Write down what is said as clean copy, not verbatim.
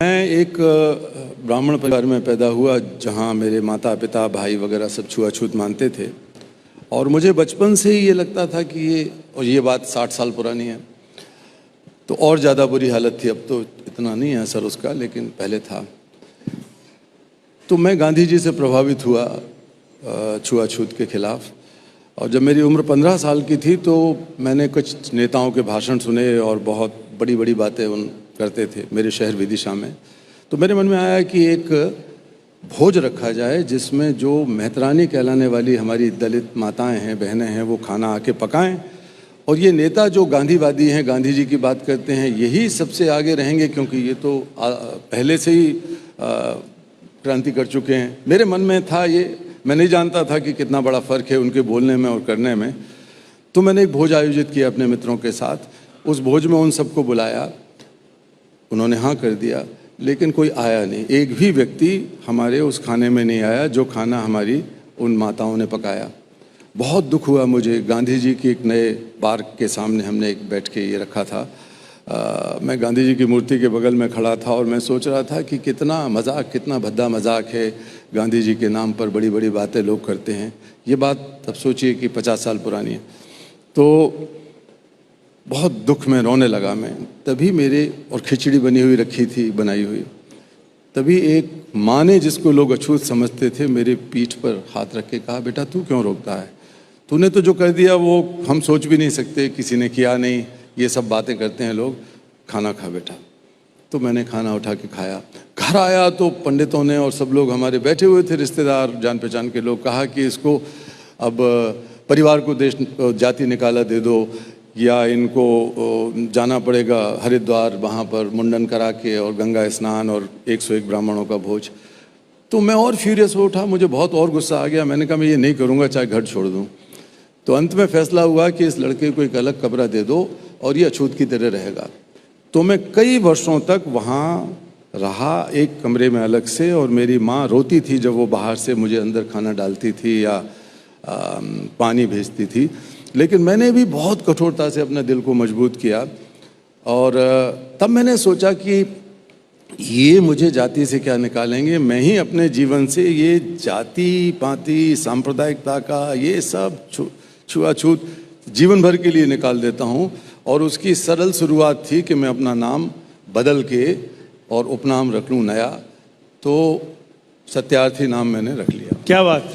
मैं एक ब्राह्मण परिवार में पैदा हुआ जहाँ मेरे माता पिता भाई वगैरह सब छुआछूत मानते थे। और मुझे बचपन से ही ये लगता था कि ये बात 60 साल पुरानी है, तो और ज़्यादा बुरी हालत थी। अब तो इतना नहीं है असर उसका, लेकिन पहले था। तो मैं गांधी जी से प्रभावित हुआ छुआछूत के खिलाफ। और जब मेरी उम्र 15 साल की थी तो मैंने कुछ नेताओं के भाषण सुने और बहुत बड़ी बड़ी बातें उन करते थे मेरे शहर विदिशा में। तो मेरे मन में आया कि एक भोज रखा जाए जिसमें जो मेहतरानी कहलाने वाली हमारी दलित माताएं हैं, बहनें हैं, वो खाना आके पकाएं। और ये नेता जो गांधीवादी हैं, गांधी जी की बात करते हैं, यही सबसे आगे रहेंगे, क्योंकि ये तो पहले से ही क्रांति कर चुके हैं। मेरे मन में था ये, मैं नहीं जानता था कि कितना बड़ा फ़र्क है उनके बोलने में और करने में। तो मैंने एक भोज आयोजित किया अपने मित्रों के साथ। उस भोज में उन सबको बुलाया, उन्होंने हाँ कर दिया, लेकिन कोई आया नहीं। एक भी व्यक्ति हमारे उस खाने में नहीं आया जो खाना हमारी उन माताओं ने पकाया। बहुत दुख हुआ मुझे। गांधी जी की एक नए पार्क के सामने हमने एक बैठ के ये रखा था। मैं गांधी जी की मूर्ति के बगल में खड़ा था और मैं सोच रहा था कि कितना मजाक, कितना भद्दा मजाक है। गांधी जी के नाम पर बड़ी बड़ी बातें लोग करते हैं। ये बात अब सोचिए कि 50 साल पुरानी है। तो बहुत दुख में रोने लगा मैं। तभी और खिचड़ी बनी हुई रखी थी, बनाई हुई। तभी एक माँ ने, जिसको लोग अछूत समझते थे, मेरे पीठ पर हाथ रख के कहा, बेटा तू क्यों रोकता है? तूने तो जो कर दिया वो हम सोच भी नहीं सकते, किसी ने किया नहीं, ये सब बातें करते हैं लोग। खाना खा बेटा। तो मैंने खाना उठा के खाया। घर आया तो पंडितों ने और सब लोग हमारे बैठे हुए थे, रिश्तेदार, जान पहचान के लोग, कहा कि इसको अब परिवार को देश जाति निकाला दे दो, या इनको जाना पड़ेगा हरिद्वार, वहाँ पर मुंडन करा के और गंगा स्नान और 101 ब्राह्मणों का भोज। तो मैं और फ्यूरियस हो उठा, मुझे बहुत और गुस्सा आ गया। मैंने कहा मैं ये नहीं करूँगा, चाहे घर छोड़ दूँ। तो अंत में फैसला हुआ कि इस लड़के को एक अलग कमरा दे दो और ये अछूत की तरह रहेगा। तो मैं कई वर्षों तक वहाँ रहा, एक कमरे में अलग से। और मेरी माँ रोती थी जब वो बाहर से मुझे अंदर खाना डालती थी या पानी भेजती थी। लेकिन मैंने भी बहुत कठोरता से अपने दिल को मजबूत किया। और तब मैंने सोचा कि ये मुझे जाति से क्या निकालेंगे, मैं ही अपने जीवन से ये जाति पाति सांप्रदायिकता का ये सब छुआछूत जीवन भर के लिए निकाल देता हूँ। और उसकी सरल शुरुआत थी कि मैं अपना नाम बदल के और उपनाम रख लूँ नया। तो सत्यार्थी नाम मैंने रख लिया। क्या बात।